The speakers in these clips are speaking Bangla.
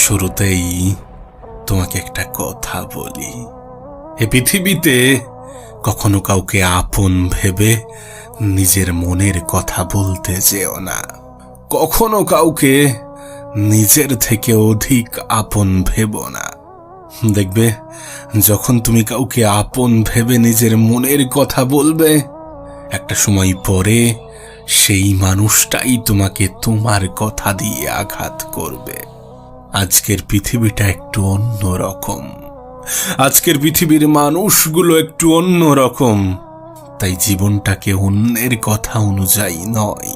শুরুতেই তোমাকে একটা কথা বলি, এ পৃথিবীতে কখনো কাউকে আপন ভেবে নিজের মনের কথা বলতে যেও না। কখনো কাউকে নিজের থেকে অধিক আপন ভেবো না। দেখবে, যখন তুমি কাউকে আপন ভেবে নিজের মনের কথা বলবে, একটা সময় পরে সেই মানুষটাই তোমাকে তোমার কথা দিয়ে আঘাত করবে। আজকের পৃথিবীটা একটু অন্যরকম, আজকের পৃথিবীর মানুষগুলো একটু অন্যরকম। তাই জীবনটাকে অন্যের কথা অনুযায়ী নয়,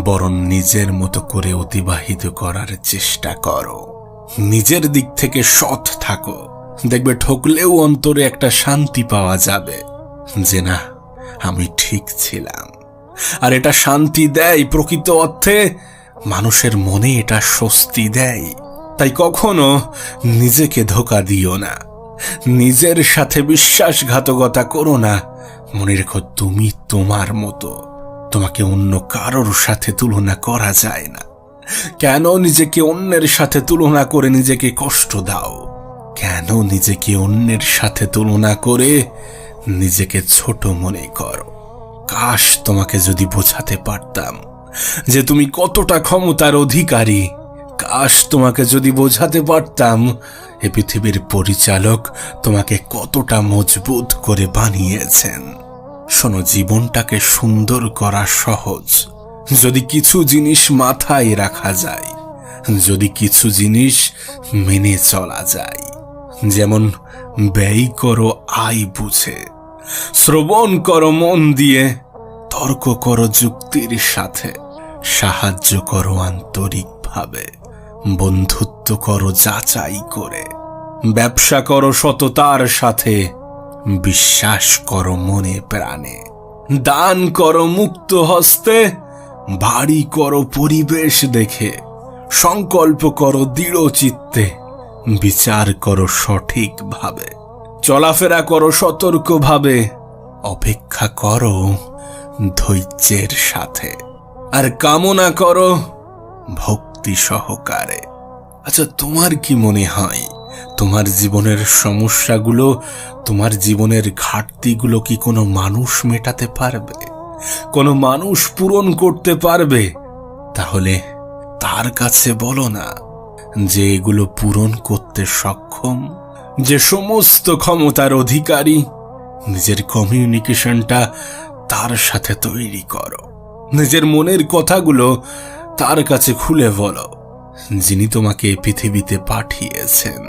বরং নিজের মতো করে অতিবাহিত করার চেষ্টা করো। নিজের দিক থেকে সৎ থাকো, দেখবে ঠকলেও অন্তরে একটা শান্তি পাওয়া যাবে যে না, আমি ঠিক ছিলাম। আর এটা শান্তি দেয়, প্রকৃত অর্থে মানুষের মনে এটা স্বস্তি দেয়। তাই কখনো নিজেকে ধোঁকা দিও না, নিজের সাথে বিশ্বাসঘাতকতা করো না। মনে রেখো, তুমি তোমার মতো, তোমাকে অন্য কারোর সাথে তুলনা করা যায় না। কেন নিজেকে অন্যের সাথে তুলনা করে নিজেকে কষ্ট দাও? কেন নিজেকে অন্যের সাথে তুলনা করে নিজেকে ছোট মনে করো? কাশ তোমাকে যদি বোঝাতে পারতাম যে তুমি কতটা ক্ষমতার অধিকারী। কাশ তোমাকে যদি বোঝাতে পারতাম এ পৃথিবীর পরিচালক তোমাকে কতটা মজবুত করে বানিয়েছেন। শোনো, জীবনটাকে সুন্দর করা সহজ যদি কিছু জিনিস মাথায় রাখা যায়, যদি কিছু জিনিস মেনে চলা যায়। যেমন ব্যয় করো আয় বুঝে, শ্রবণ করো মন দিয়ে, তর্ক করো যুক্তির সাথে, সাহায্য করো আন্তরিকভাবে, বন্ধুত্ব করো যাচাই করে, ব্যবসা করো সততার সাথে, বিশ্বাস করো মনে প্রাণে, দান করো মুক্ত হস্তে, বাড়ি করো পরিবেশ দেখে, সংকল্প করো দৃঢ় চিত্তে, বিচার করো সঠিকভাবে, চলাফেরা করো সতর্কভাবে, অপেক্ষা করো ধৈর্যের সাথে, আর কামনা করো ভক্তি সহকারে। আচ্ছা, তোমার কি মনে হয় তোমার জীবনের সমস্যাগুলো, তোমার জীবনের ঘাটতিগুলো কি কোনো মানুষ মেটাতে পারবে? কোনো মানুষ পূরণ করতে পারবে? তাহলে তার কাছে বলো না যে এগুলো পূরণ করতে সক্ষম, যে সমস্ত ক্ষমতার অধিকারী। নিজের কমিউনিকেশনটা তার সাথে তৈরি করো, নিজের মনের কথাগুলো তার কাছে খুলে বলো, যিনি তোমাকে এই পৃথিবীতে পাঠিয়েছেন।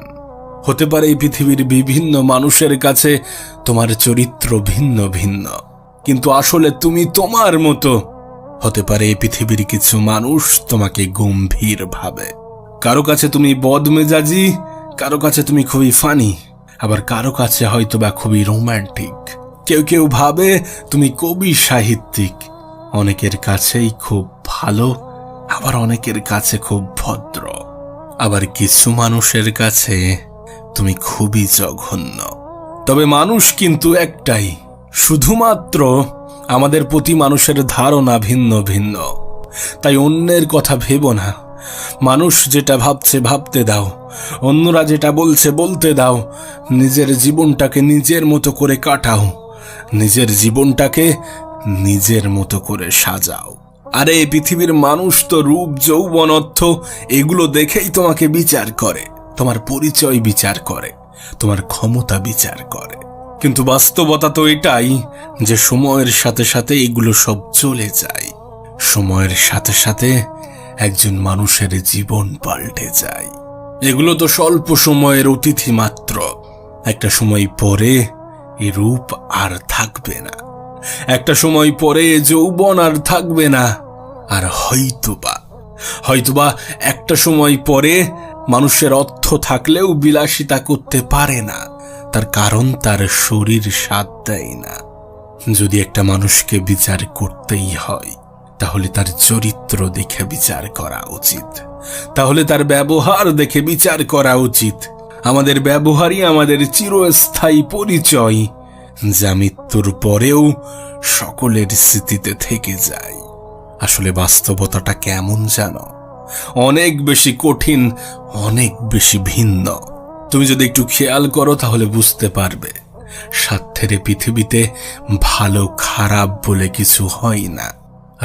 হতে পারে এই পৃথিবীর বিভিন্ন মানুষের কাছে তোমার চরিত্র ভিন্ন ভিন্ন, কিন্তু আসলে তুমি তোমার মতো। হতে পারে এই পৃথিবীর কিছু মানুষ তোমাকে গম্ভীর ভাবে, কারো কাছে তুমি বদমেজাজি, কারো কাছে তুমি খুবই ফানি, আবার কারো কাছে হয়তো বা খুবই রোমান্টিক। কেউ কেউ ভাবে তুমি কবি সাহিত্যিক। অনেকের কাছেই খুব ভালো, আবার অনেকের কাছে খুব ভদ্র। আবার কিছু মানুষের কাছে তুমি খুবই জঘন্য। তবে মানুষ কিন্তু একটাই, শুধুমাত্র আমাদের প্রতি মানুষের ধারণা ভিন্ন ভিন্ন। তাই অন্যের কথা ভেবো না, মানুষ যেটা ভাবছে ভাবতে দাও, অন্যরা যেটা বলছে বলতে দাও। নিজের জীবনটাকে নিজের মতো করে কাটাও, নিজের জীবনটাকে নিজের মতো করে সাজাও। আরে এই পৃথিবীর মানুষ তো রূপ, যৌবন, অর্থ এগুলো দেখেই তোমাকে বিচার করে, তোমার পরিচয় বিচার করে, তোমার ক্ষমতা বিচার করে। কিন্তু বাস্তবতা তো এটাই যে সময়ের সাথে সাথে এগুলো সব চলে যায়। সময়ের সাথে সাথে একজন মানুষের জীবন পাল্টে যায়। এগুলো তো স্বল্প সময়ের অতিথি মাত্র। একটা সময় পরে এই রূপ আর থাকবে না, একটা সময় পরে যৌবন আর থাকবে না। আর হয়তোবা একটা সময় পরে মানুষের অর্থ থাকলেও বিলাসিতা করতে পারে না, তার কারণ তার শরীর সাথ দেয় না। যদি একটা মানুষকে বিচার করতেই হয়, তাহলে তার চরিত্র দেখে বিচার করা উচিত, তাহলে তার ব্যবহার দেখে বিচার করা উচিত। আমাদের ব্যবহারই আমাদের চিরস্থায়ী পরিচয়, যা মৃত্যুর পরেও সকলের স্মৃতিতে থেকে যায়। আসলে বাস্তবতাটা কেমন জানো? অনেক বেশি কঠিন, অনেক বেশি ভিন্ন। তুমি যদি একটু খেয়াল করো তাহলে বুঝতে পারবে, স্বার্থের পৃথিবীতে ভালো খারাপ বলে কিছু হয় না।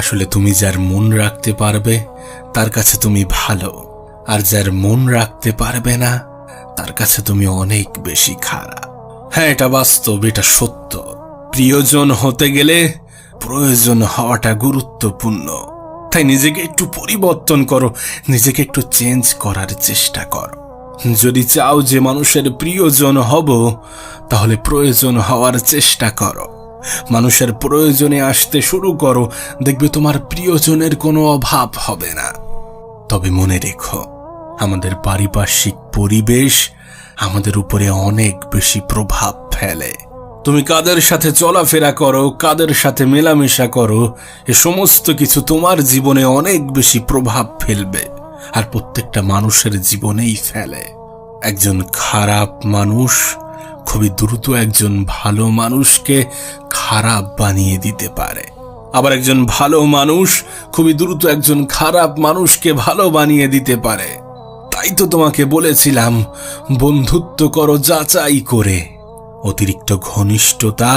আসলে তুমি যার মন রাখতে পারবে তার কাছে তুমি ভালো, আর যার মন রাখতে পারবে না তার কাছে তুমি অনেক বেশি খারাপ। হ্যাঁ, এটা বাস্তব, এটা সত্য। প্রিয়জন হতে গেলে প্রয়োজন হওয়াটা গুরুত্বপূর্ণ। তাই নিজেকে একটু পরিবর্তন করো, নিজেকে একটু চেঞ্জ করার চেষ্টা করো। যদি চাও যে মানুষের প্রিয়জন হব, তাহলে প্রয়োজন হওয়ার চেষ্টা করো। মানুষের প্রয়োজনে আসতে শুরু করো, দেখবে তোমার প্রিয়জনের কোনো অভাব হবে না। তবে মনে রেখো, আমাদের পারিপার্শ্বিক পরিবেশ আমাদের উপরে অনেক বেশি প্রভাব ফেলে। তুমি কাদের সাথে চলাফেরা করো, কাদের সাথে মেলামেশা করো, এ সমস্ত কিছু তোমার জীবনে অনেক বেশি প্রভাব ফেলবে, আর প্রত্যেকটা মানুষের জীবনেই ফেলে। একজন খারাপ মানুষ খুবই দ্রুত একজন ভালো মানুষকে খারাপ বানিয়ে দিতে পারে, আবার একজন ভালো মানুষ খুবই দ্রুত একজন খারাপ মানুষকে ভালো বানিয়ে দিতে পারে। তাই তো তোমাকে বলেছিলাম, বন্ধুত্ব করো যাচাই করে। অতিরিক্ত ঘনিষ্ঠতা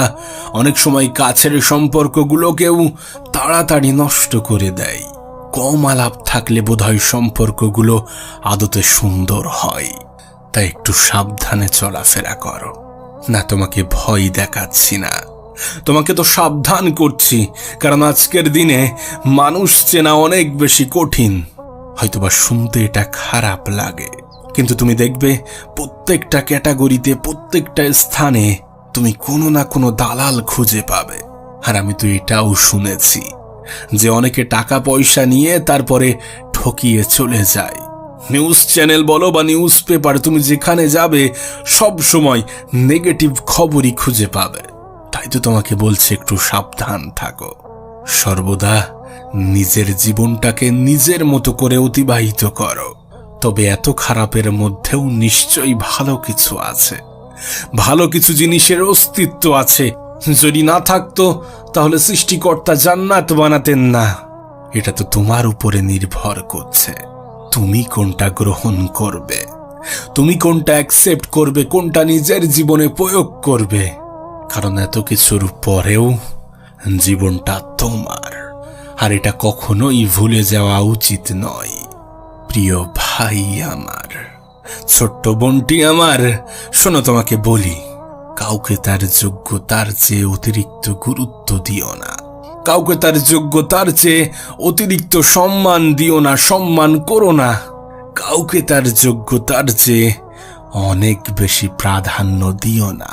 অনেক সময় কাছের সম্পর্কগুলোকেও তাড়াতাড়ি নষ্ট করে দেয়। কম আলাপ থাকলে বোধহয় সম্পর্কগুলো আদতে সুন্দর হয়। তাই একটু সাবধানে চলাফেরা করো। না, তোমাকে ভয় দেখাচ্ছি না, তোমাকে তো সাবধান করছি, কারণ আজকের দিনে মানুষ চেনা অনেক বেশি কঠিন। হয়তোবা শুনতে এটা খারাপ লাগে, কিন্তু তুমি দেখবে প্রত্যেকটা ক্যাটাগরিতে, প্রত্যেকটা স্থানে তুমি কোনো না কোনো দালাল খুঁজে পাবে। আর আমি তো এটাও শুনেছি যে অনেকে টাকা পয়সা নিয়ে তারপরে ঠকিয়ে চলে যায়। নিউজ চ্যানেল বলো বা নিউজ পেপার, তুমি যেখানে যাবে সব সময় নেগেটিভ খবরই খুঁজে পাবে। তাই তো তোমাকে বলছি, একটু সাবধান থাকো। সর্বদা নিজের জীবনটাকে নিজের মতো করে অতিবাহিত করো। তবে এত খারাপের মধ্যেও নিশ্চয়ই ভালো কিছু আছে, ভালো কিছু জিনিসের অস্তিত্ব আছে। যদি না থাকতো তাহলে সৃষ্টিকর্তা জান্নাত বানাতেন না। এটা তো তোমার উপরে নির্ভর করছে, তুমি কোনটা গ্রহণ করবে, তুমি কোনটা অ্যাকসেপ্ট করবে, কোনটা নিজের জীবনে প্রয়োগ করবে। কারণ এত কিছুর পরেও জীবনটা তোমার, আর এটা কখনোই ভুলে যাওয়া উচিত নয়। প্রিয় ভাই আমার, ছোট্ট বোনটি আমার, শোনো, তোমাকে বলি, কাউকে তার যোগ্যতার চেয়ে অতিরিক্ত গুরুত্ব দিও না, কাউকে তার যোগ্যতার চেয়ে অতিরিক্ত সম্মান দিও না, সম্মান করো না। কাউকে তার যোগ্যতার চেয়ে অনেক বেশি প্রাধান্য দিও না।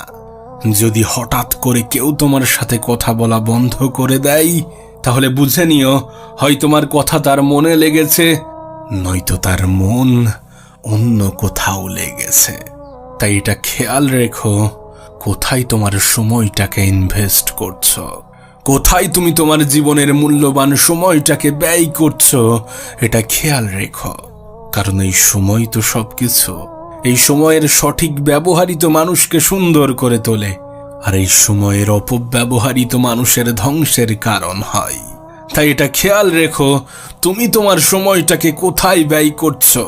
যদি হঠাৎ করে কেউ তোমার সাথে কথা বলা বন্ধ করে দেয়, তাহলে বুঝে নিও হয় তোমার কথা তার মনে লেগেছে, নয়তো তার মন অন্য কোথাও লেগেছে। তাই এটা খেয়াল রেখো, কোথায় তোমার সময়টাকে ইনভেস্ট করছো, কোথায় তুমি তোমার জীবনের মূল্যবান সময়টাকে ব্যয় করছো, এটা খেয়াল রেখো। কারণ এই সময় তো সবকিছু। এই সময়ের সঠিক ব্যবহারই তো মানুষকে সুন্দর করে তোলে, আর এই সময়ের অপব্যবহারই তো মানুষের ধ্বংসের কারণ হয়। তাই এটা খেয়াল রেখো, তুমি তোমার সময়টাকে কোথায় ব্যয় করছো।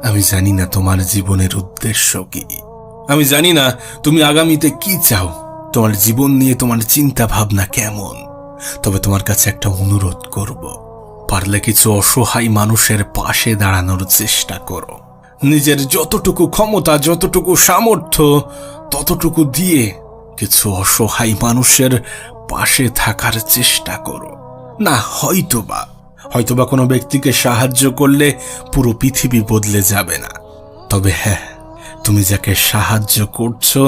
আমি জানি না তোমার জীবনের উদ্দেশ্য কি, আমি জানি না তুমি আগামীতে কি চাও, তোমার জীবন নিয়ে তোমার চিন্তা ভাবনা কেমন। তবে তোমার কাছে একটা অনুরোধ করব, পারলে কিছু অসহায় মানুষের পাশে দাঁড়ানোর চেষ্টা করো। নিজের যতটুকু ক্ষমতা, যতটুকু সামর্থ্য, ততটুকু দিয়ে কিছু অসহায় মানুষের পাশে থাকার চেষ্টা করো। না, হয়তোবা কোনো ব্যক্তিকে সাহায্য করলে পুরো পৃথিবী বদলে যাবে না, তবে হ্যাঁ, তুমি যাকে সাহায্য করছো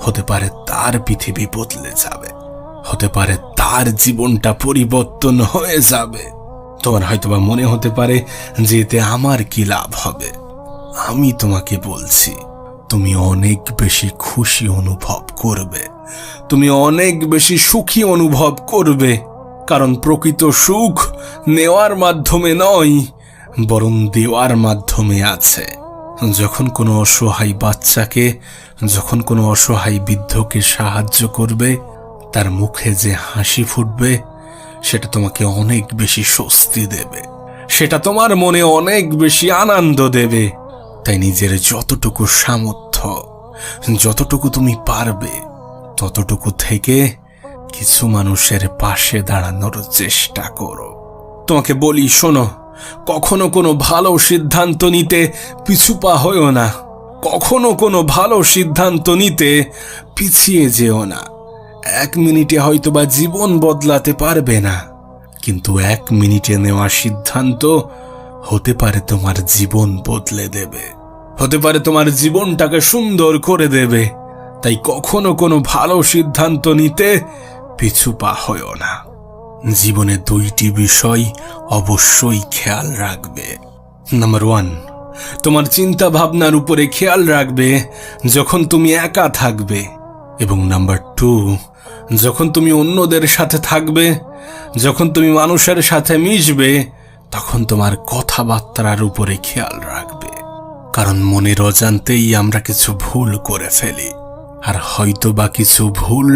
হতে পারে তার পৃথিবী বদলে যাবে, হতে পারে তার জীবনটা পরিবর্তন হয়ে যাবে। তোমার হয়তোবা মনে হতে পারে যে এতে আমার কি লাভ হবে। আমি তোমাকে বলছি, তুমি অনেক বেশি খুশি অনুভব করবে, তুমি অনেক বেশি সুখী অনুভব করবে। কারণ প্রকৃত সুখ নেওয়ার মাধ্যমে নয়, বরং দেওয়ার মাধ্যমে আছে। যখন কোনো অসহায় বাচ্চাকে, যখন কোনো অসহায় বৃদ্ধকে সাহায্য করবে, তার মুখে যে হাসি ফুটবে সেটা তোমাকে অনেক বেশি স্বস্তি দেবে, সেটা তোমার মনে অনেক বেশি আনন্দ দেবে। তাই নিজের যতটুকু সামর্থ্য, যতটুকু তুমি পারবে, ততটুকু থেকে কিছু মানুষের পাশে দাঁড়ানোর চেষ্টা করো। তোমাকে বলি, শোনো, কখনো কোনো ভালো সিদ্ধান্ত নিতে পিছু পা হইও না। কখনো কোনো ভালো সিদ্ধান্ত নিতে পিছিয়ে যেও না। 1 মিনিটে হয়তোবা জীবন বদলাতে পারবে না, কিন্তু 1 মিনিটে নেওয়া সিদ্ধান্ত হতে পারে তোমার জীবন বদলে দেবে, হতে পারে তোমার জীবনটাকে সুন্দর করে দেবে। তাই কখনো কোনো ভালো সিদ্ধান্ত নিতে পিছু পা হইও না। জীবনে 2টি বিষয় অবশ্যই খেয়াল রাখবে। নাম্বার 1, তোমার চিন্তা ভাবনার উপরে খেয়াল রাখবে যখন তুমি একা থাকবে। এবং নাম্বার 2, যখন তুমি অন্যদের সাথে থাকবে, যখন তুমি মানুষের সাথে মিশবে, তখন তোমার কথাবার্তার উপরে খেয়াল রাখবে। কারণ মনের অজান্তেই আমরা কিছু ভুল করে ফেলি, আর হয়তো বা কিছু ভুল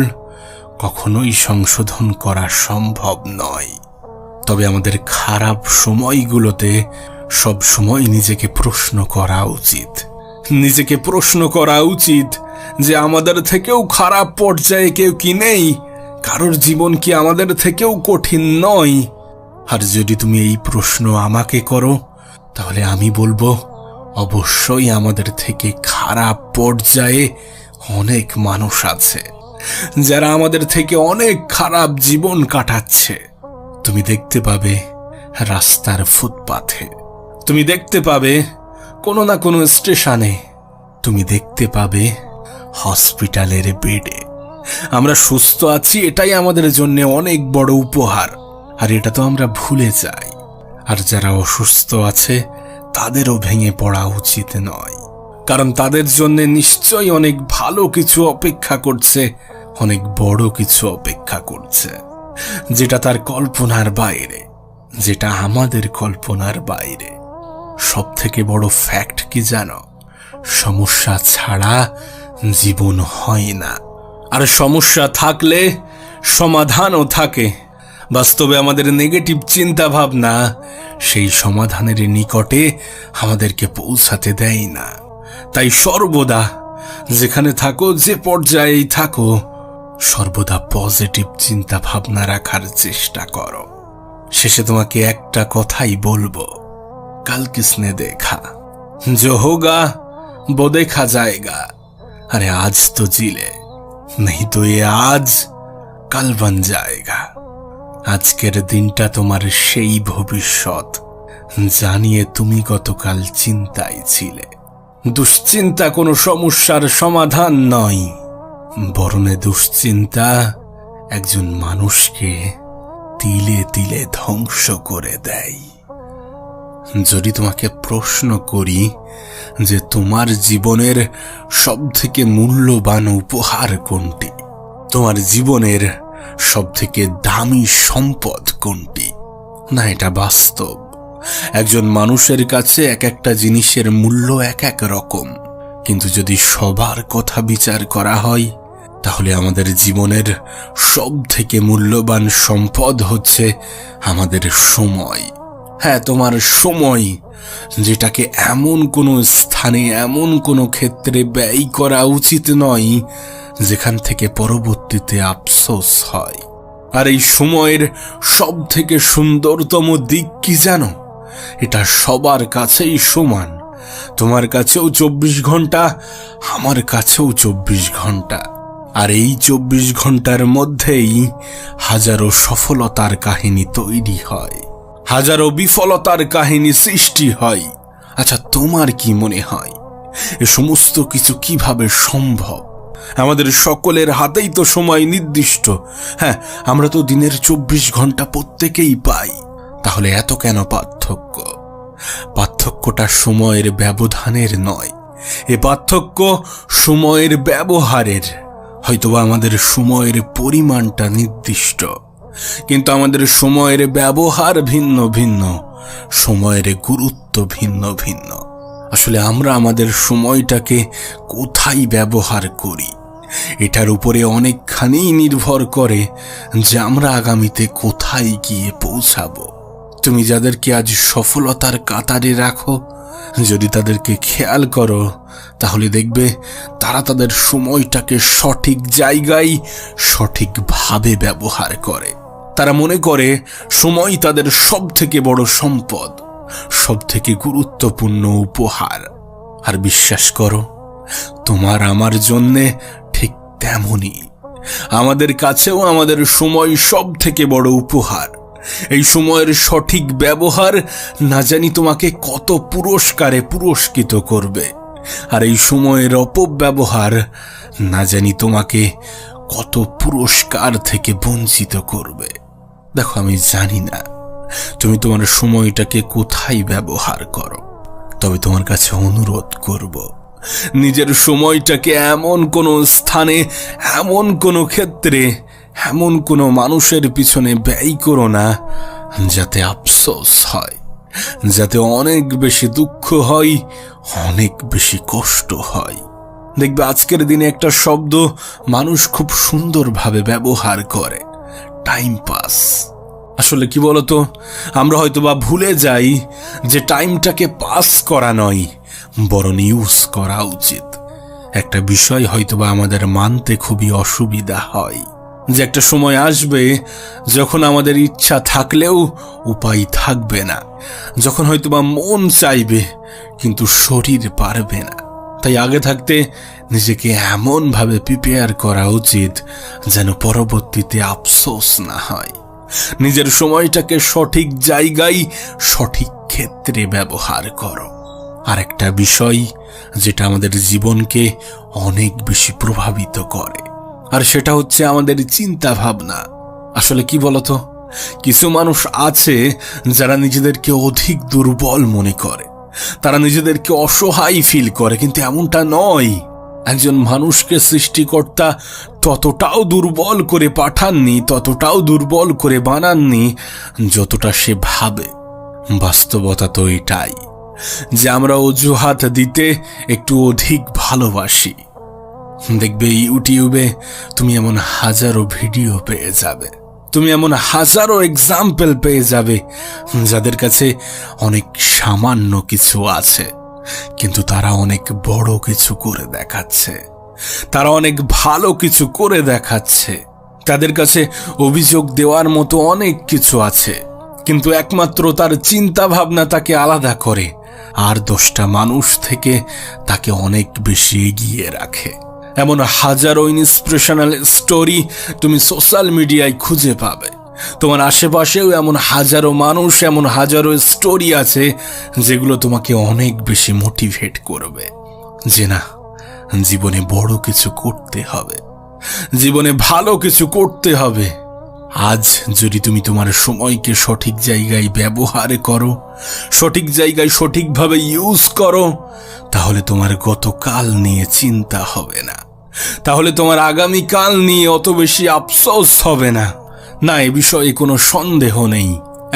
কখনোই সংশোধন করা সম্ভব নয়। তবে আমাদের খারাপ সময়গুলোতে সব সময় নিজেকে প্রশ্ন করা উচিত, নিজেকে প্রশ্ন করা উচিত যে আমাদের থেকেও খারাপ পর্যায়ে কেউ কি নেই? কারোর জীবন কি আমাদের থেকেও কঠিন নয়? আর যদি তুমি এই প্রশ্ন আমাকে করো, তাহলে আমি বলবো অবশ্যই আমাদের থেকে খারাপ পর্যায়ে অনেক মানুষ আছে, যারা আমাদের থেকে অনেক খারাপ জীবন কাটাচ্ছে। তুমি দেখতে পাবে রাস্তার ফুটপাথে, তুমি দেখতে পাবে কোনো না কোনো স্টেশনে, তুমি দেখতে পাবে হসপিটালের বেডে। আমরা সুস্থ আছি, এটাই আমাদের জন্য অনেক বড় উপহার, আর এটা তো আমরা ভুলে যাই। আর যারা অসুস্থ আছে তাদেরও ভেঙে পড়া উচিত নয়, কারণ তাদের জন্য নিশ্চয়ই অনেক ভালো কিছু অপেক্ষা করছে, অনেক বড় কিছু অপেক্ষা করছে, যেটা তার কল্পনার বাইরে, যেটা আমাদের কল্পনার বাইরে। সব থেকে বড় ফ্যাক্ট কি জানো? সমস্যা ছাড়া জীবন হয় না, আর সমস্যা থাকলে সমাধানও থাকে। বাস্তবে আমাদের নেগেটিভ চিন্তা ভাবনা সেই সমাধানের নিকটে আমাদেরকে পৌঁছাতে দেয় না। তাই সর্বদা যেখানে থাকো, যে পর্যায়েই থাকো, সর্বদা পজিটিভ চিন্তা ভাবনা রাখার চেষ্টা করো। শেষে তোমাকে একটা কথাই বলবো, কাল কিসনে দেখা, जो होगा वो देखा जाएगा। अरे आज तो जी ले, नहीं तो ये आज কাল बन जाएगा। আজকের দিনটা তোমার সেই ভবিষ্যৎ জানিয়ে তুমি গতকাল চিন্তায় ছিলে। দুশ্চিন্তা কোনো সমস্যার সমাধান নয়, বরং দুশ্চিন্তা একজন মানুষকে তিলে তিলে ধ্বংস করে দেয়। যদি তোমাকে প্রশ্ন করি যে তোমার জীবনের সবথেকে মূল্যবান উপহার কোনটি, তোমার জীবনের সবথেকে দামি সম্পদ কোনটি, না এটা বাস্তব। একজন মানুষের কাছে এক একটা জিনিসের মূল্য এক এক রকম, কিন্তু যদি সবার কথা বিচার করা হয়, তাহলে আমাদের জীবনের সবথেকে মূল্যবান সম্পদ হচ্ছে আমাদের সময়। হ্যাঁ, তোমার সময়, যেটাকে এমন কোনো স্থানে, এমন কোনো ক্ষেত্রে ব্যয় করা উচিত নয় যেখান থেকে পরবর্তীতে আফসোস হয়। আর এই সময়ের সব থেকে সুন্দরতম দিক কি জানো? এটা সবার কাছেই সমান। তোমার কাছেও 24 ঘন্টা, আমার কাছেও 24 ঘন্টা। আর এই 24 ঘন্টার মধ্যেই হাজারো সফলতার কাহিনী তৈরি হয়, হাজারো বিফলতার কাহিনী সৃষ্টি হয়। আচ্ছা, তোমার কি মনে হয় এ সমস্ত কিছু কিভাবে সম্ভব? আমাদের সকলের হাতেই তো সময় নির্দিষ্ট। হ্যাঁ, আমরা তো দিনের 24 ঘন্টা প্রত্যেকেই পাই। তাহলে এত কেন পার্থক্য? পার্থক্যটা সময়ের ব্যবধানের নয়, এ পার্থক্য সময়ের ব্যবহারের। হয়তোবা আমাদের সময়ের পরিমাণটা নির্দিষ্ট, কিন্তু আমাদের সময়ের ব্যবহার ভিন্ন ভিন্ন, সময়ের গুরুত্ব ভিন্ন ভিন্ন। আসলে আমরা আমাদের সময়টাকে কোথায় ব্যবহার করি, এটার উপরে অনেকখানি নির্ভর করে যে আমরা আগামীতে কোথায় গিয়ে পৌঁছাবো। তুমি যাদেরকে আজ সফলতার কাতারে রাখো, যদি তাদেরকে খেয়াল করো তাহলে দেখবে তারা তাদের সময়টাকে সঠিক জায়গায় সঠিকভাবে ব্যবহার করে। তারা মনে করে সময় তাদের সব থেকে বড় সম্পদ, সব থেকে গুরুত্বপূর্ণ উপহার। আর বিশ্বাস করো, তোমার আমার জন্যে ঠিক তেমনই। আমাদের কাছেও আমাদের সময় সব থেকে বড় উপহার। এই সময়ের সঠিক ব্যবহার না জানি তোমাকে কত পুরস্কারে পুরস্কৃত করবে, আর এই সময়ের অপব্যবহার না জানি তোমাকে কত পুরস্কার থেকে বঞ্চিত করবে। দেখো, আমি জানি না তুমি তোমার সময়টাকে কোথায় ব্যবহার করো, তবে তোমার কাছে অনুরোধ করব, নিজের সময়টাকে এমন কোনো স্থানে, এমন কোনো ক্ষেত্রে, এমন কোনো মানুষের পিছনে ব্যয় করো না যাতে আফসোস হয়, যাতে অনেক বেশি দুঃখ হয়, অনেক বেশি কষ্ট হয়। দেখবে আজকের দিনে একটা শব্দ মানুষ খুব সুন্দরভাবে ব্যবহার করে, টাইম পাস। আসলে কি বলতো, আমরা হয়তোবা ভুলে যাই যে টাইমটাকে পাস করা নয়, বরং ইউজ করা উচিত। একটা বিষয় হয়তোবা আমাদের মানতে খুবই অসুবিধা হয়, যে একটা সময় আসবে যখন আমাদের ইচ্ছা থাকলেও উপায় থাকবে না, যখন হয়তোবা মন চাইবে কিন্তু শরীর পারবে না। তাই আগে থাকতে নিজেকে এমনভাবে প্রিপেয়ার করা উচিত যেন পরবর্তীতে আফসোস না হয়। নিজের সময়টাকে সঠিক জায়গায়, সঠিক ক্ষেত্রে ব্যবহার করো। আর একটা বিষয় যেটা আমাদের জীবনকে অনেক বেশি প্রভাবিত করে, আর সেটা হচ্ছে আমাদের চিন্তা ভাবনা। আসলে কি বলতো, কিছু মানুষ আছে যারা নিজেদেরকে অধিক দুর্বল মনে করে, তারা নিজেদেরকে অসহায় ফিল করে, কিন্তু এমনটা নয়। একজন মানুষকে সৃষ্টিকর্তা ততটাও দুর্বল করে পাঠাননি, ততটাও দুর্বল করে বানাননি যতটা সে ভাবে। বাস্তবতা তো এটাই যে আমরা অজুহাত দিতে একটু অধিক ভালোবাসি। দেখবে ইউটিউবে তুমি এমন হাজারো ভিডিও পেয়ে যাবে, তুমি এমন হাজারো এক্সাম্পল পেয়ে যাবে যাদের কাছে অনেক সামান্য কিছু আছে, কিন্তু তারা অনেক বড় কিছু করে দেখাচ্ছে, তারা অনেক ভালো কিছু করে দেখাচ্ছে। তাদের কাছে অভিযোগ দেওয়ার মতো অনেক কিছু আছে, কিন্তু একমাত্র তার চিন্তা ভাবনা তাকে আলাদা করে, আর 10টা মানুষ থেকে তাকে অনেক বেশি এগিয়ে রাখে। এমন হাজারো ইন্সপিরেশনাল স্টোরি তুমি সোশ্যাল মিডিয়ায় খুঁজে পাবে। তোমার আশেপাশেও এমন হাজারো মানুষ, এমন হাজারো স্টোরি আছে যেগুলো তোমাকে অনেক বেশি মোটিভেট করবে যে না, জীবনে বড় কিছু করতে হবে, জীবনে ভালো কিছু করতে হবে। আজ যদি তুমি তোমার সময়কে সঠিক জায়গায় ব্যবহার করো, সঠিক জায়গায় সঠিকভাবে ইউজ করো, তাহলে তোমার গতকাল নিয়ে চিন্তা হবে না, তাহলে তোমার আগামীকাল নিয়ে অত বেশি আফসোস হবে না। না, এ বিষয়ে কোনো সন্দেহ নেই।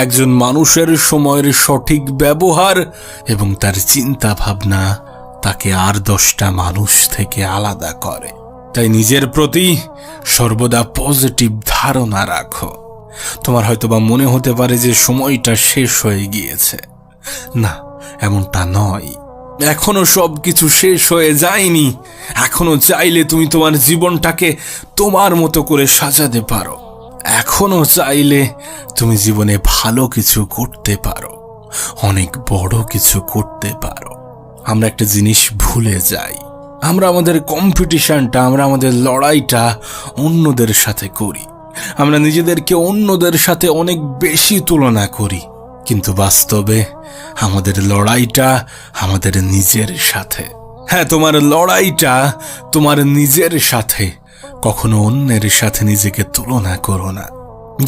একজন মানুষের সময়ের সঠিক ব্যবহার এবং তার চিন্তা ভাবনা তাকে আর 10টা মানুষ থেকে আলাদা করে। তাই নিজের প্রতি সর্বদা পজিটিভ ধারণা রাখো। তোমার হয়তোবা মনে হতে পারে যে সময়টা শেষ হয়ে গিয়েছে। না, এমনটা নয়। এখনো সবকিছু শেষ হয়ে যায়নি। এখনো চাইলে তুমি তোমার জীবনটাকে তোমার মতো করে সাজাতে পারো। এখনো চাইলে তুমি জীবনে ভালো কিছু করতে পারো, অনেক বড় কিছু করতে পারো। আমরা একটা জিনিস ভুলে যাই, আমরা আমাদের কম্পিটিশনটা, আমরা আমাদের লড়াইটা অন্যদের সাথে করি। আমরা নিজেদেরকে অন্যদের সাথে অনেক বেশি তুলনা করি, কিন্তু বাস্তবে আমাদের লড়াইটা আমাদের নিজের সাথে। হ্যাঁ, তোমার লড়াইটা তোমার নিজের সাথে। কখনো অন্যের সাথে নিজেকে তুলনা করো না।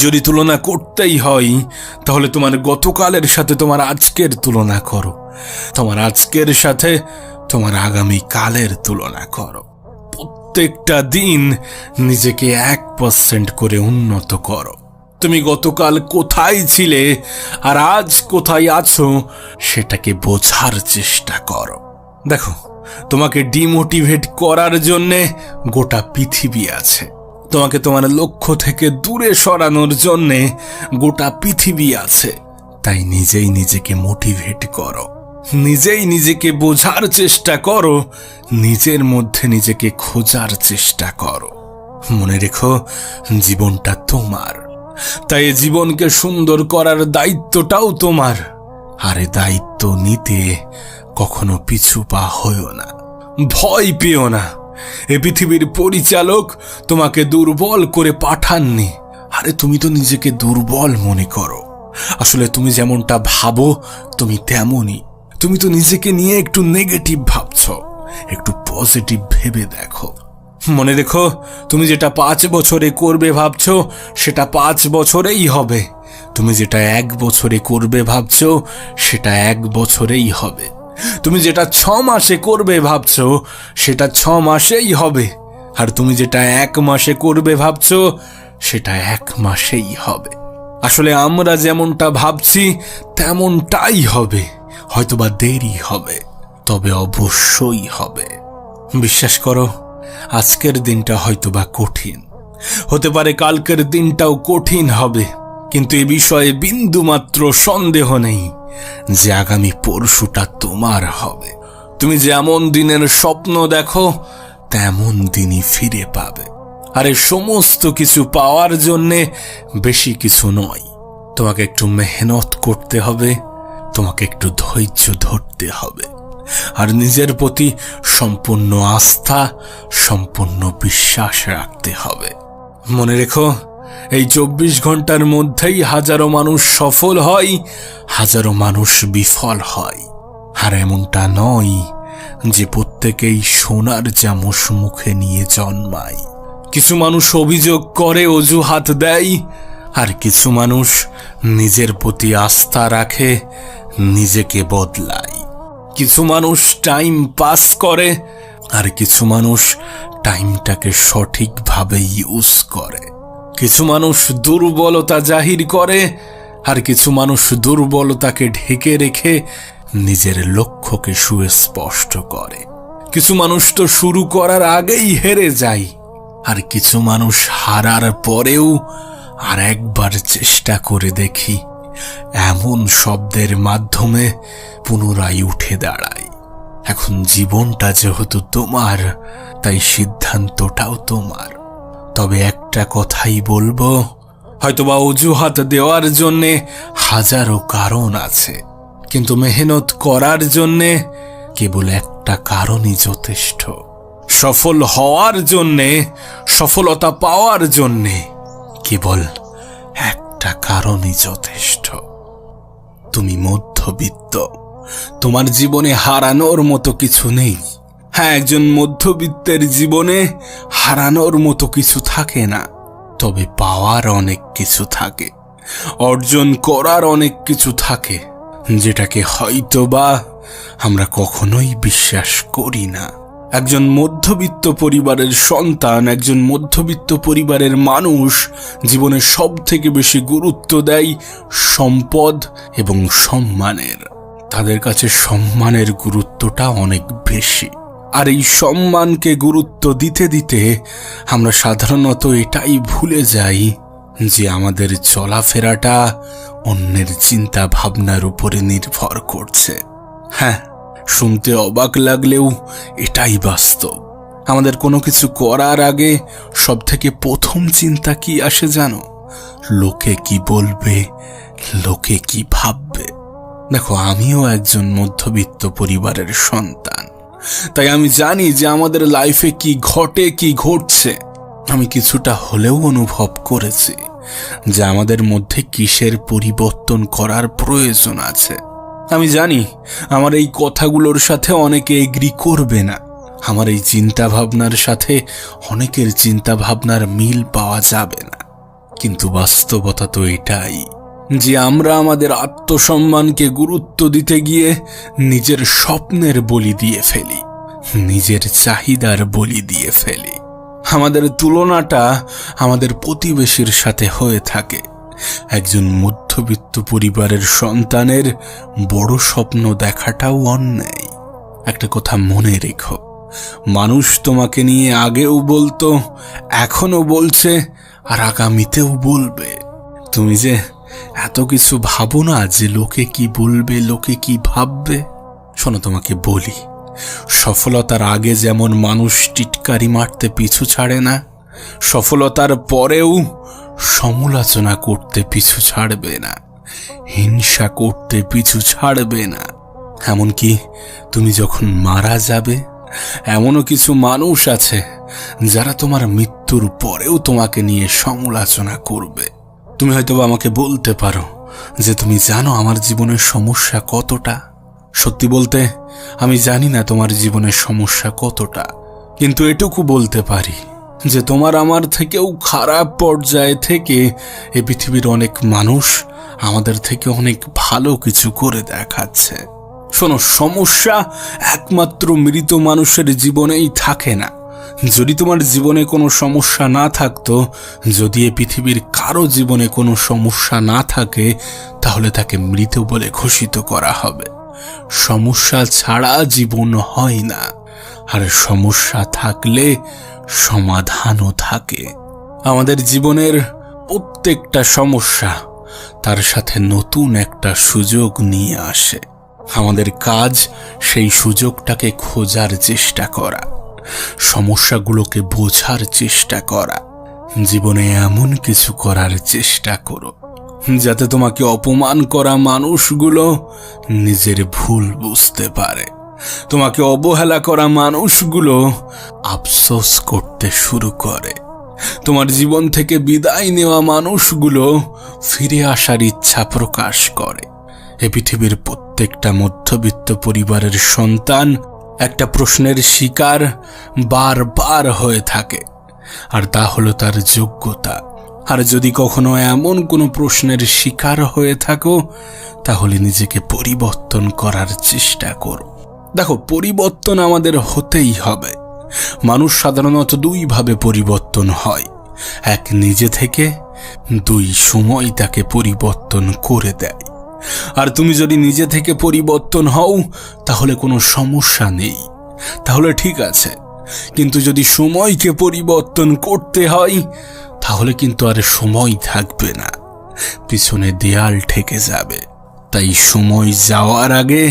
যদি তুলনা করতেই হয় তাহলে তোমার গতকালের সাথে তোমার আজকের তুলনা করো, তোমার আজকের সাথে তোমার আগামী কালের তুলনা করো। প্রত্যেকটা দিন নিজেকে 1% করে উন্নত করো। তুমি গতকাল কোথায় ছিলে আর আজ কোথায় আছো সেটাকে বোঝার চেষ্টা করো। দেখো, তোমাকে ডিমোটিভেট করার জন্যে গোটা পৃথিবী আছে, তোমাকে তোমার লক্ষ্য থেকে দূরে সরানোর জন্যে গোটা পৃথিবী আছে। তাই নিজেই নিজেকে মোটিভেট করো, নিজেই নিজেকে বোঝার চেষ্টা করো, নিজের মধ্যে নিজেকে খোঁজার চেষ্টা করো। মনে রেখো, জীবনটা তোমার, তাই জীবনকে সুন্দর করার দায়িত্বটাও তোমার। আর এই দায়িত্ব নিতে কখনো পিছু পা হইও না, ভয় পেও না। এ পৃথিবীর পরিচালক তোমাকে দুর্বল করে পাঠাননি। আরে তুমি তো নিজেকে দুর্বল মনে করো, আসলে তুমি যেমনটা ভাবো তুমি তেমনই। তুমি তো নিজেকে নিয়ে একটু নেগেটিভ ভাবছো, একটু পজিটিভ ভেবে দেখো। মনে রেখো, তুমি যেটা 5 বছরে করবে ভাবছো সেটা 5 বছরেই হবে। তুমি যেটা 1 বছরে করবে ভাবছো সেটা 1 বছরেই হবে। তুমি যেটা 6 মাসে করবে ভাবছো সেটা 6 মাসেই হবে। আর তুমি যেটা 1 মাসে করবে ভাবছো সেটা 1 মাসেই হবে। আসলে আমরা যেমনটা ভাবছি তেমনটাই হবে, হয়তোবা দেরি হবে, তবে অবশ্যই হবে। বিশ্বাস করো, আজকের দিনটা হয়তোবা কঠিন হতে পারে, কালকের দিনটাও কঠিন হবে, কিন্তু এ বিষয়ে বিন্দুমাত্র সন্দেহ নেই যে আগামী পরশুটা তোমার হবে। তুমি যেমন দিনের স্বপ্ন দেখো তেমন দিনই ফিরে পাবে। আর এই সমস্ত কিছু পাওয়ার জন্যে বেশি কিছু নয়, তোমাকে একটু মেহনত করতে হবে, তোমাকে একটু ধৈর্য ধরতে হবে, আর নিজের প্রতি সম্পূর্ণ আস্থা, সম্পূর্ণ বিশ্বাস রাখতে হবে। মনে রেখো, এই 24 ঘন্টার মধ্যেই হাজারো মানুষ সফল হয়, হাজারো মানুষ বিফল হয়। আর এমনটা নয় যে প্রত্যেকেই সোনার চামচ মুখে নিয়ে জন্মায়। কিছু মানুষ অভিযোগ করে, অজুহাত দেয়, আর কিছু মানুষ নিজের প্রতি আস্থা রাখে, নিজেকে বদলায়। কিছু মানুষ টাইম পাস করে, আর কিছু মানুষ টাইমটাকে সঠিকভাবে ইউজ করে। কিছু মানুষ দুর্বলতা জাহির করে, আর কিছু মানুষ দুর্বলতাকে ঢেকে রেখে নিজের লক্ষ্যকে সুস্পষ্ট করে। কিছু মানুষ তো শুরু করার আগেই হেরে যায়, আর কিছু মানুষ হারার পরেও আর একবার চেষ্টা করে দেখি এমন শব্দের মাধ্যমে পুনরায় উঠে দাঁড়ায়। এখন জীবনটা যেহেতু তোমার, তাই সিদ্ধান্তটাও তোমার। তবে একটা কথাই বলবো, হয়তোবা অজুহাত দেওয়ার জন্যে হাজারো কারণ আছে, কিন্তু মেহনত করার জন্যে কেবল একটা কারণই যথেষ্ট। সফল হওয়ার জন্যে, সফলতা পাওয়ার জন্যে কেবল একটা কারণই যথেষ্ট। তুমি মধ্যবিত্ত, তোমার জীবনে হারানোর মতো কিছু নেই। হ্যাঁ, একজন মধ্যবিত্তের জীবনে হারানোর মতো কিছু থাকে না, তবে পাওয়ার অনেক কিছু থাকে, অর্জন করার অনেক কিছু থাকে, যেটাকে হয়তোবা আমরা কখনোই বিশ্বাস করি না। একজন মধ্যবিত্ত পরিবারের সন্তান, একজন মধ্যবিত্ত পরিবারের মানুষ জীবনে সব থেকে বেশি গুরুত্ব দেয় সম্পদ এবং সম্মানের। তাদের কাছে সম্মানের গুরুত্বটা অনেক বেশি। আর এই সম্মানকে গুরুত্ব দিতে দিতে আমরা সাধারণত এটাই ভুলে যাই যে আমাদের চলাফেরাটা অন্যের চিন্তা ভাবনার উপরে নির্ভর করছে। হ্যাঁ, শুনতে অবাক লাগলেও এটাই বাস্তব। আমাদের কোনো কিছু করার আগে সব থেকে প্রথম চিন্তা কি আসে জানো? লোকে কি বলবে, লোকে কি ভাববে। দেখো, আমিও একজন মধ্যবিত্ত পরিবারের সন্তান, তাই আমি জানি যে আমাদের লাইফে কি ঘটে, কি ঘটছে। আমি কিছুটা হলেও অনুভব করেছি যে আমাদের মধ্যে কিসের পরিবর্তন করার প্রয়োজন আছে। আমি জানি আমার এই কথাগুলোর সাথে অনেকে এগ্রি করবে না, আমার এই চিন্তা ভাবনার সাথে অনেকের চিন্তা ভাবনার মিল পাওয়া যাবে না, কিন্তু বাস্তবতা তো এটাই যে আমরা আমাদের আত্মসম্মানকে গুরুত্ব দিতে গিয়ে নিজের স্বপ্নের বলি দিয়ে ফেলি, নিজের চাহিদার বলি দিয়ে ফেলি। আমাদের তুলনাটা আমাদের প্রতিবেশীর সাথে হয়ে থাকে। একজন মধ্যবিত্ত পরিবারের সন্তানের বড় স্বপ্ন দেখাটাও অন্যায়। একটা কথা মনে রেখো, মানুষ তোমাকে নিয়ে আগেও বলতো, এখনো বলছে, আর আগামীতেও বলবে। তুমি যে এত কিছু ভাবো না যে লোকে কি বলবে, লোকে কি ভাববে। শোনো, তোমাকে বলি, সফলতার আগে যেমন মানুষ টিটকারি মারতে পিছু ছাড়ে না, সফলতার পরেও সমালোচনা করতে পিছু ছাড়বে না, হিংসা করতে পিছু ছাড়বে না। এমনকি তুমি যখন মারা যাবে, এমনও কিছু মানুষ আছে যারা তোমার মৃত্যুর পরেও তোমাকে নিয়ে সমালোচনা করবে। তুমি হয়তো আমাকে বলতে পারো যে তুমি জানো আমার জীবনের সমস্যা কতটা। সত্যি বলতে আমি জানি না তোমার জীবনের সমস্যা কতটা, কিন্তু এটুকু বলতে পারি যে তোমার আমার থেকেও খারাপ পর্যায়ে থেকে এই পৃথিবীর অনেক মানুষ আমাদের থেকে অনেক ভালো কিছু করে দেখাচ্ছে। শোনো, সমস্যা একমাত্র মৃত মানুষের জীবনেই থাকে না। যদি তোমার জীবনে কোনো সমস্যা না থাকতো, যদি এ পৃথিবীর কারো জীবনে কোনো সমস্যা না থাকে, তাহলে তাকে মৃত বলে ঘোষিত করা হবে। সমস্যা ছাড়া জীবন হয় না, আর সমস্যা থাকলে সমাধানও থাকে। আমাদের জীবনের প্রত্যেকটা সমস্যা তার সাথে নতুন একটা সুযোগ নিয়ে আসে। আমাদের কাজ সেই সুযোগটাকে খোঁজার চেষ্টা করা, সমস্যাগুলোকে বোঝার চেষ্টা করা। জীবনে এমন কিছু করার চেষ্টা করো যাতে তোমাকে অপমান করা মানুষগুলো নিজের ভুল বুঝতে পারে, তোমাকে অবহেলা করা মানুষগুলো আফসোস করতে শুরু করে, তোমার জীবন থেকে বিদায় নেওয়া মানুষগুলো ফিরে আসার ইচ্ছা প্রকাশ করে। এ পৃথিবীর প্রত্যেকটা মধ্যবিত্ত পরিবারের সন্তান একটা প্রশ্নের শিকার বারবার হয়ে থাকে, আর তা হলো তার যোগ্যতা। আর যদি কখনো এমন কোনো প্রশ্নের শিকার হয়ে থাকো, তাহলে নিজেকে পরিবর্তন করার চেষ্টা করো। দেখো, পরিবর্তন আমাদের হতেই হবে। মানুষ সাধারণত দুইভাবে পরিবর্তন হয়, এক নিজে থেকে, দুই সময় তাকে পরিবর্তন করে দেয়। আর তুমি যদি নিজে থেকে পরিবর্তন হও তাহলে কোনো সমস্যা নেই, তাহলে ঠিক আছে। কিন্তু যদি সময়কে পরিবর্তন করতে হয় তাহলে কিন্তু আর সময় থাকবে না, পিছনে দেয়াল ঠেকে যাবে। তাই সময় যাওয়ার আগে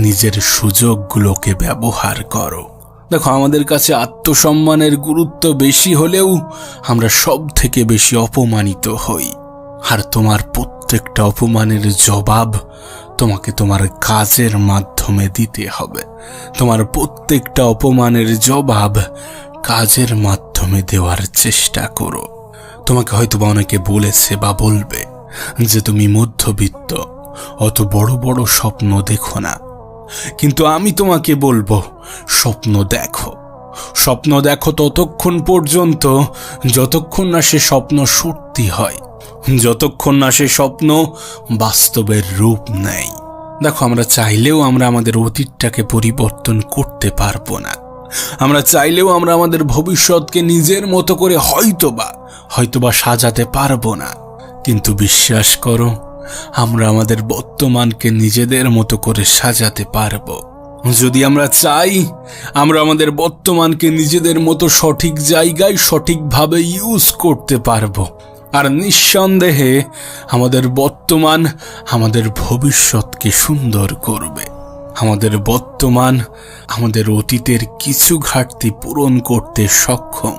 নিজের সুযোগগুলোকে ব্যবহার করো। দেখো, আমাদের কাছে আত্মসম্মানের গুরুত্ব বেশি হলেও আমরা সব থেকে বেশি অপমানিত হই। আর তোমার প্রত্যেকটা অপমানের জবাব তোমাকে তোমার কাজের মাধ্যমে দিতে হবে। তোমার প্রত্যেকটা অপমানের জবাব কাজের মাধ্যমে দেওয়ার চেষ্টা করো। তোমাকে হয়তো অনেকে বলেছে বা বলবে যে তুমি মধ্যবিত্ত, অত বড় বড় স্বপ্ন দেখো না। কিন্তু আমি তোমাকে বলবো, স্বপ্ন দেখো। স্বপ্ন দেখো ততক্ষণ পর্যন্ত যতক্ষণ না সে স্বপ্ন সত্যি হয়, যতক্ষণ না সে স্বপ্ন বাস্তবের রূপ নেয়। দেখো, আমরা চাইলেও আমরা আমাদের অতীতটাকে পরিবর্তন করতে পারবো না। আমরা চাইলেও আমরা আমাদের ভবিষ্যৎকে নিজের মতো করে হয়তোবা সাজাতে পারবো না। কিন্তু বিশ্বাস করো, আমরা আমাদের বর্তমানকে নিজেদের মতো করে সাজাতে পারবো। যদি আমরা চাই, আমরা আমাদের বর্তমানকে নিজেদের মতো সঠিক জায়গায় সঠিকভাবে ইউজ করতে পারবো। আর নিঃসন্দেহে আমাদের বর্তমান আমাদের ভবিষ্যৎকে সুন্দর করবে। আমাদের বর্তমান আমাদের অতীতের কিছু ঘাটতি পূরণ করতে সক্ষম,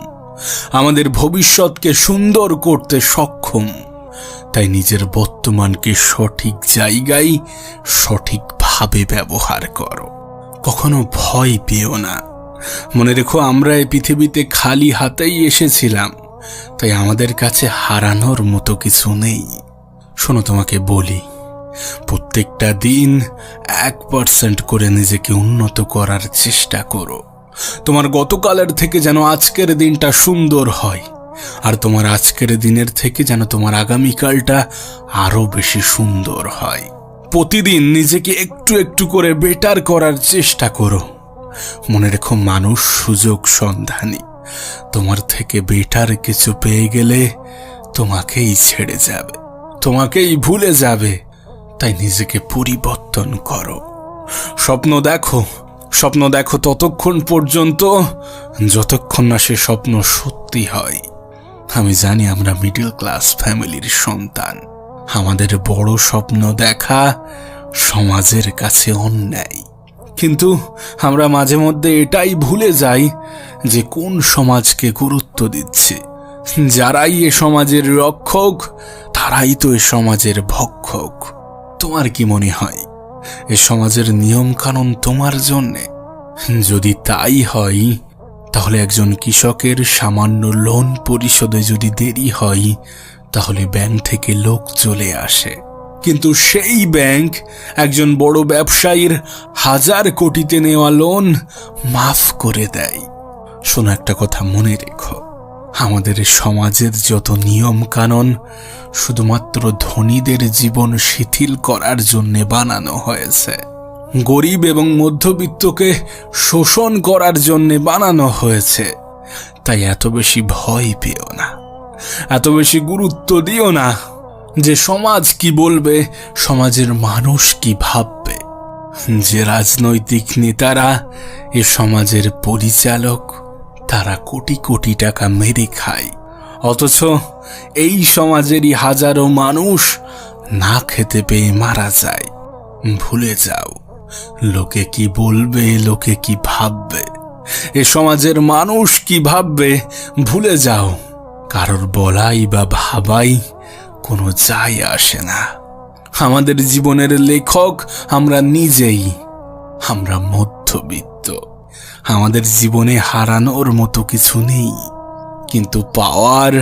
আমাদের ভবিষ্যৎকে সুন্দর করতে সক্ষম। তাই নিজের বর্তমানকে সঠিক জায়গায় সঠিকভাবে ব্যবহার করো। কখনো ভয় পেও না। মনে রেখো, আমরা এই পৃথিবীতে খালি হাতেই এসেছিলাম, তাই আমাদের কাছে হারানোর মতো কিছু নেই। শোনো, তোমাকে বলি, প্রত্যেকটা দিন 1% করে নিজেকে উন্নত করার চেষ্টা করো। তোমার গতকালের থেকে যেন আজকের দিনটা সুন্দর হয়, আর তোমার আজকের দিনের থেকে যেন তোমার আগামীকালটা আরো বেশি সুন্দর হয়। প্রতিদিন নিজেকে একটু একটু করে বেটার করার চেষ্টা করো। মনে রেখো, মানুষ সুযোগ সন্ধানী। তোমার থেকে বেটার কিছু পেয়ে গেলে তোমাকেই ছেড়ে যাবে, তোমাকেই ভুলে যাবে। তাই নিজেকে পরিবর্তন করো। স্বপ্ন দেখো ততক্ষণ পর্যন্ত যতক্ষণ না সে স্বপ্ন সত্যি হয়। আমি জানি আমরা মিডল ক্লাস ফ্যামিলির সন্তান, আমাদের বড় স্বপ্ন দেখা সমাজের কাছে অন্যায়, কিন্তু আমরা মাঝে মধ্যে এটাই ভুলে যাই যে কোন সমাজকে গুরুত্ব দিচ্ছি। যারাই এ সমাজের রক্ষক, তারাই তো এ সমাজের ভক্ষক। তোমার কি মনে হয় এ সমাজের নিয়ম কানুন তোমার জন্যে? যদি তাই হয়, তাহলে একজন কৃষকের সামান্য লোন পরিশোধে যদি দেরি হয়, তাহলে ব্যাংক থেকে লোক চলে আসে, কিন্তু সেই ব্যাংক একজন বড় ব্যবসায়ীর 1000 কোটিতে নেওয়া লোন মাফ করে দেয়। শোনো, একটা কথা মনে রেখো, আমাদের সমাজের যত নিয়ম কানুন শুধুমাত্র ধনীদের জীবন শিথিল করার জন্য বানানো হয়েছে, গরিব এবং মধ্যবিত্তকে শোষণ করার জন্য বানানো হয়েছে। তাই এত বেশি ভয় পেও না, এত বেশি গুরুত্ব দিও না যে সমাজ কি বলবে, সমাজের মানুষ কি ভাববে। যে রাজনৈতিক নেতারা এ সমাজের পরিচালক, তারা কোটি কোটি টাকা মেরে খায়, অথচ এই সমাজেরই হাজারো মানুষ না খেতে পেয়ে মারা যায়। ভুলে যাও লোকে কি বলবে, লোকে কি ভাববে, এ সমাজের মানুষ কি ভাববে ভুলে যাও। কারোর বলাই বা ভাবাই কোনো যায় আসে না। আমাদের জীবনের লেখক আমরা নিজেই। আমরা মধ্যবিত্ত, আমাদের জীবনে হারানোর মতো কিছু নেই, কিন্তু পাওয়ার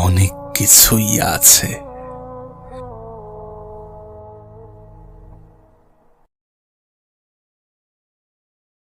অনেক কিছুই আছে।